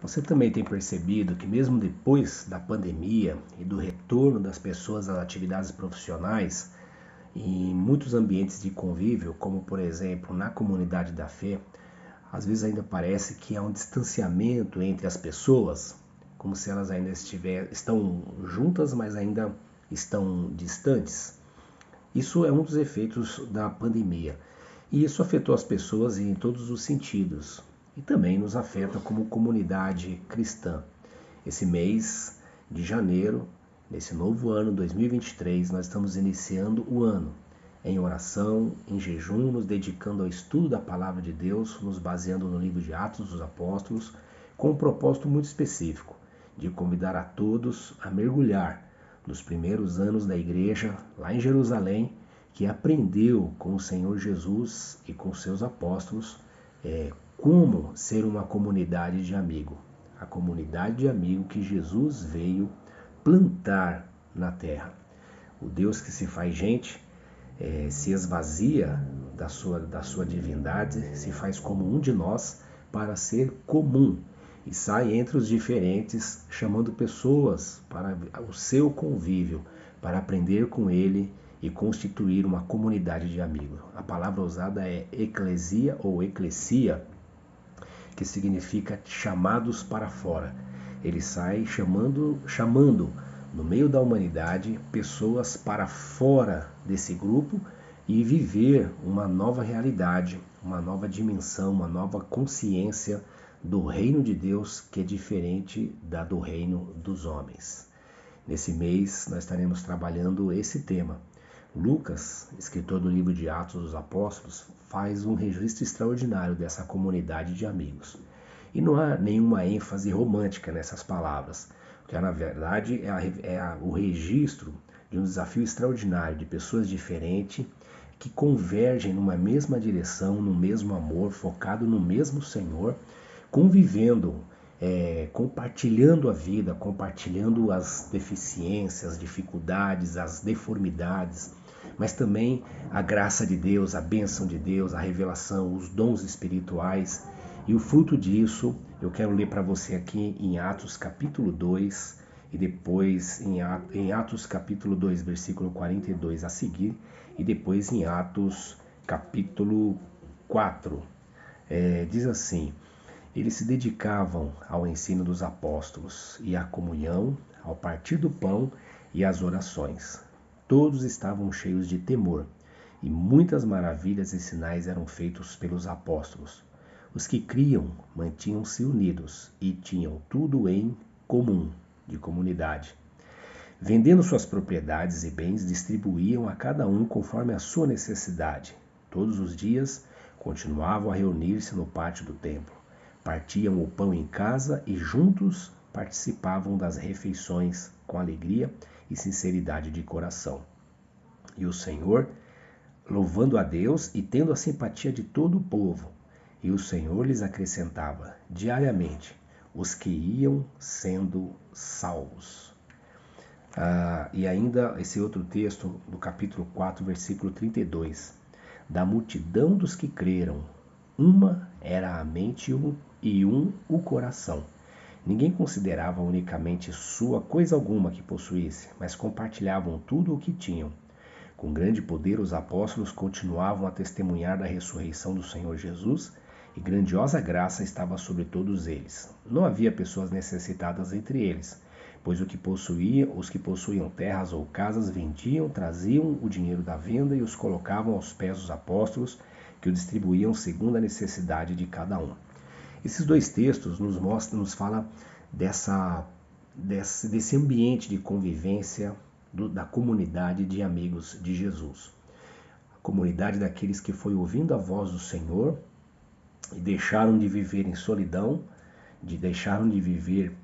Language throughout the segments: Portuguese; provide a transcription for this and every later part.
Você também tem percebido que mesmo depois da pandemia e do retorno das pessoas às atividades profissionais, em muitos ambientes de convívio, como por exemplo na comunidade da fé, às vezes ainda parece que há um distanciamento entre as pessoas, como se elas ainda estão juntas, mas ainda estão distantes. Isso é um dos efeitos da pandemia. E isso afetou as pessoas em todos os sentidos. E também nos afeta como comunidade cristã. Esse mês de janeiro, nesse novo ano 2023, nós estamos iniciando o ano em oração, em jejum, nos dedicando ao estudo da palavra de Deus, nos baseando no livro de Atos dos Apóstolos, com um propósito muito específico, de convidar a todos a mergulhar nos primeiros anos da igreja lá em Jerusalém, que aprendeu com o Senhor Jesus e com seus apóstolos como ser uma comunidade de amigo. A comunidade de amigo que Jesus veio plantar na terra. O Deus que se faz gente se esvazia da sua divindade, se faz como um de nós para ser comum e sai entre os diferentes, chamando pessoas para o seu convívio, para aprender com ele e constituir uma comunidade de amigos. A palavra usada é eclesia ou eclesia, que significa chamados para fora. Ele sai chamando no meio da humanidade pessoas para fora desse grupo e viver uma nova realidade, uma nova dimensão, uma nova consciência do reino de Deus que é diferente da do reino dos homens. Nesse mês nós estaremos trabalhando esse tema. Lucas, escritor do livro de Atos dos Apóstolos, faz um registro extraordinário dessa comunidade de amigos. E não há nenhuma ênfase romântica nessas palavras, porque na verdade o registro de um desafio extraordinário de pessoas diferentes que convergem numa mesma direção, no mesmo amor, focado no mesmo Senhor, convivendo, compartilhando a vida, compartilhando as deficiências, as dificuldades, as deformidades, mas também a graça de Deus, a bênção de Deus, a revelação, os dons espirituais. E o fruto disso eu quero ler para você aqui em Atos capítulo 2 e depois em Atos capítulo 2, versículo 42 a seguir, e depois em Atos capítulo 4. Diz assim: eles se dedicavam ao ensino dos apóstolos e à comunhão, ao partir do pão e às orações. Todos estavam cheios de temor, e muitas maravilhas e sinais eram feitos pelos apóstolos. Os que criam mantinham-se unidos e tinham tudo em comum, de comunidade. Vendendo suas propriedades e bens, distribuíam a cada um conforme a sua necessidade. Todos os dias continuavam a reunir-se no pátio do templo. Partiam o pão em casa e juntos participavam das refeições com alegria e sinceridade de coração. E o Senhor, louvando a Deus e tendo a simpatia de todo o povo, e o Senhor lhes acrescentava diariamente os que iam sendo salvos. E ainda esse outro texto do capítulo 4, versículo 32. Da multidão dos que creram, uma era a mente e um o coração. Ninguém considerava unicamente sua coisa alguma que possuísse, mas compartilhavam tudo o que tinham. Com grande poder os apóstolos continuavam a testemunhar da ressurreição do Senhor Jesus, e grandiosa graça estava sobre todos eles. Não havia pessoas necessitadas entre eles, pois os que possuíam terras ou casas vendiam, traziam o dinheiro da venda e os colocavam aos pés dos apóstolos, que o distribuíam segundo a necessidade de cada um. Esses dois textos nos falam desse ambiente de convivência da comunidade de amigos de Jesus. A comunidade daqueles que foi ouvindo a voz do Senhor e deixaram de viver em solidão, deixaram de viver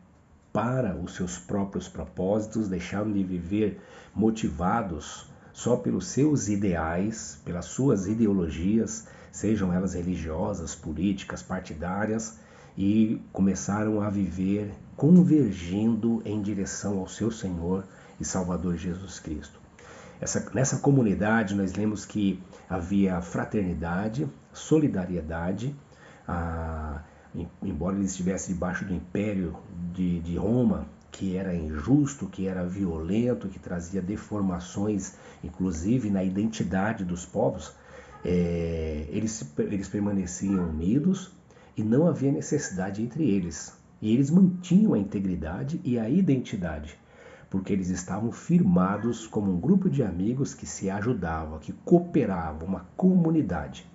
para os seus próprios propósitos, deixaram de viver motivados só pelos seus ideais, pelas suas ideologias, sejam elas religiosas, políticas, partidárias, e começaram a viver convergindo em direção ao seu Senhor e Salvador Jesus Cristo. Nessa comunidade nós lemos que havia fraternidade, solidariedade, embora ele estivesse debaixo do império de Roma, que era injusto, que era violento, que trazia deformações, inclusive na identidade dos povos, eles permaneciam unidos e não havia necessidade entre eles. E eles mantinham a integridade e a identidade, porque eles estavam firmados como um grupo de amigos que se ajudavam, que cooperavam, uma comunidade.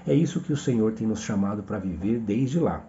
É isso que o Senhor tem nos chamado para viver desde lá.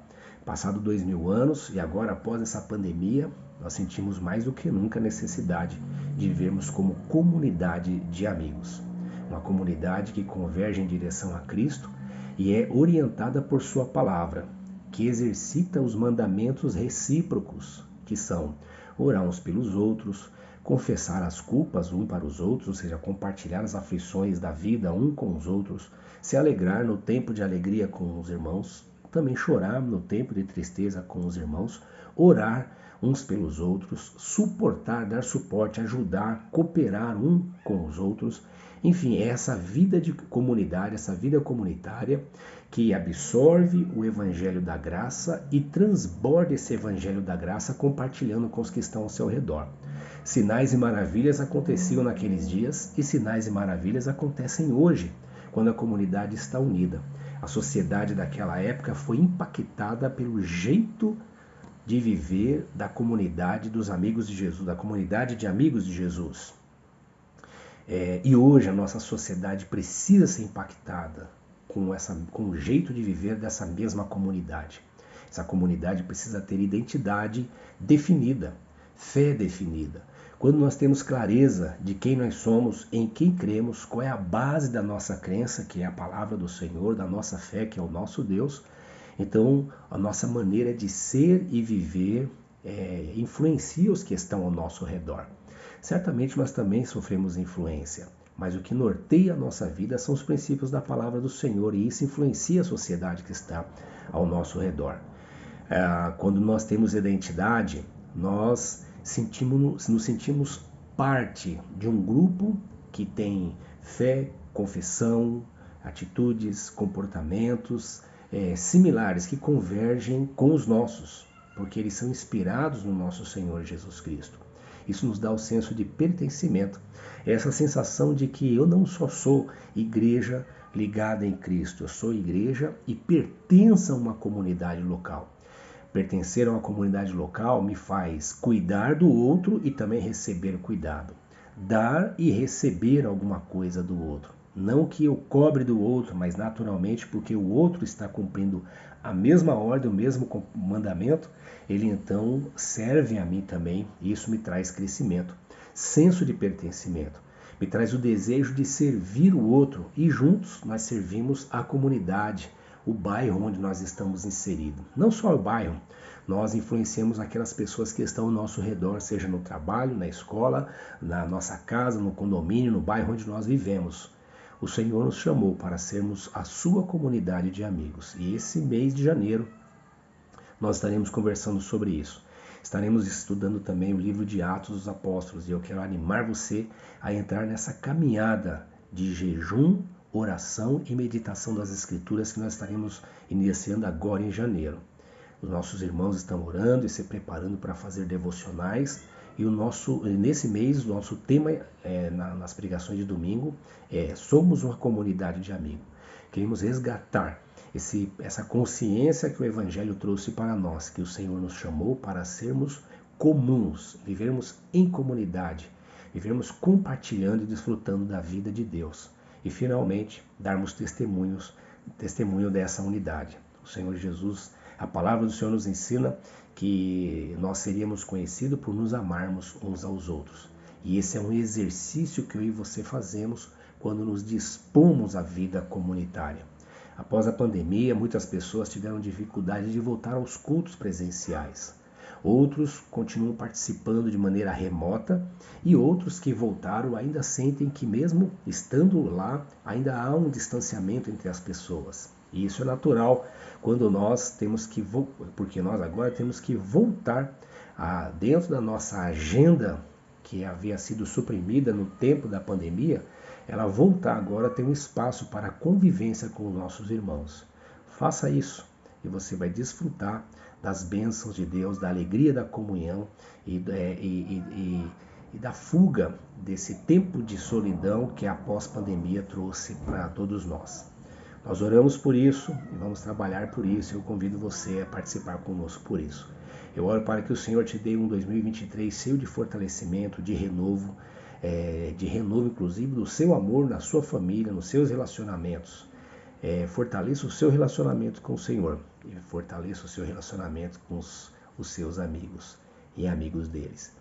Passado 2000 anos e agora após essa pandemia, nós sentimos mais do que nunca a necessidade de vivermos como comunidade de amigos. Uma comunidade que converge em direção a Cristo e é orientada por sua palavra, que exercita os mandamentos recíprocos, que são orar uns pelos outros, confessar as culpas um para os outros, ou seja, compartilhar as aflições da vida um com os outros, se alegrar no tempo de alegria com os irmãos, também chorar no tempo de tristeza com os irmãos, orar uns pelos outros, suportar, dar suporte, ajudar, cooperar um com os outros. Enfim, é essa vida de comunidade, essa vida comunitária que absorve o evangelho da graça e transborda esse evangelho da graça compartilhando com os que estão ao seu redor. Sinais e maravilhas aconteciam naqueles dias e sinais e maravilhas acontecem hoje, quando a comunidade está unida. A sociedade daquela época foi impactada pelo jeito de viver da comunidade dos amigos de Jesus, da comunidade de amigos de Jesus. E hoje a nossa sociedade precisa ser impactada com o jeito de viver dessa mesma comunidade. Essa comunidade precisa ter identidade definida, fé definida. Quando nós temos clareza de quem nós somos, em quem cremos, qual é a base da nossa crença, que é a palavra do Senhor, da nossa fé, que é o nosso Deus, então a nossa maneira de ser e viver influencia os que estão ao nosso redor. Certamente nós também sofremos influência, mas o que norteia a nossa vida são os princípios da palavra do Senhor e isso influencia a sociedade que está ao nosso redor. Quando nós temos identidade, nós nos sentimos parte de um grupo que tem fé, confissão, atitudes, comportamentos similares que convergem com os nossos, porque eles são inspirados no nosso Senhor Jesus Cristo. Isso nos dá o senso de pertencimento, essa sensação de que eu não só sou igreja ligada em Cristo, eu sou igreja e pertenço a uma comunidade local. Pertencer a uma comunidade local me faz cuidar do outro e também receber cuidado. Dar e receber alguma coisa do outro. Não que eu cobre do outro, mas naturalmente porque o outro está cumprindo a mesma ordem, o mesmo mandamento, ele então serve a mim também e isso me traz crescimento. Senso de pertencimento. Me traz o desejo de servir o outro e juntos nós servimos a comunidade, o bairro onde nós estamos inseridos. Não só o bairro, nós influenciamos aquelas pessoas que estão ao nosso redor, seja no trabalho, na escola, na nossa casa, no condomínio, no bairro onde nós vivemos. O Senhor nos chamou para sermos a sua comunidade de amigos. E esse mês de janeiro nós estaremos conversando sobre isso. Estaremos estudando também o livro de Atos dos Apóstolos e eu quero animar você a entrar nessa caminhada de jejum, oração e meditação das Escrituras que nós estaremos iniciando agora em janeiro. Os nossos irmãos estão orando e se preparando para fazer devocionais e nesse mês o nosso tema nas pregações de domingo é Somos uma comunidade de amigos. Queremos resgatar essa consciência que o Evangelho trouxe para nós, que o Senhor nos chamou para sermos comuns, vivermos em comunidade, vivermos compartilhando e desfrutando da vida de Deus. E finalmente darmos testemunho dessa unidade. O Senhor Jesus, a palavra do Senhor nos ensina que nós seríamos conhecidos por nos amarmos uns aos outros. E esse é um exercício que eu e você fazemos quando nos dispomos à vida comunitária. Após a pandemia, muitas pessoas tiveram dificuldade de voltar aos cultos presenciais. Outros continuam participando de maneira remota e outros que voltaram ainda sentem que mesmo estando lá, ainda há um distanciamento entre as pessoas. E isso é natural quando porque nós agora temos que voltar dentro da nossa agenda que havia sido suprimida no tempo da pandemia, ela voltar agora a ter um espaço para a convivência com os nossos irmãos. Faça isso. e você vai desfrutar das bênçãos de Deus, da alegria da comunhão e da fuga desse tempo de solidão que a pós-pandemia trouxe para todos nós. Nós oramos por isso e vamos trabalhar por isso. Eu convido você a participar conosco por isso. Eu oro para que o Senhor te dê um 2023 cheio de fortalecimento, de renovo inclusive do seu amor na sua família, nos seus relacionamentos. Fortaleça o seu relacionamento com o Senhor e fortaleça o seu relacionamento com os seus amigos e amigos deles.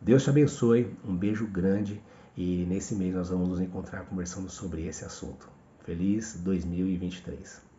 Deus te abençoe, um beijo grande e nesse mês nós vamos nos encontrar conversando sobre esse assunto. Feliz 2023!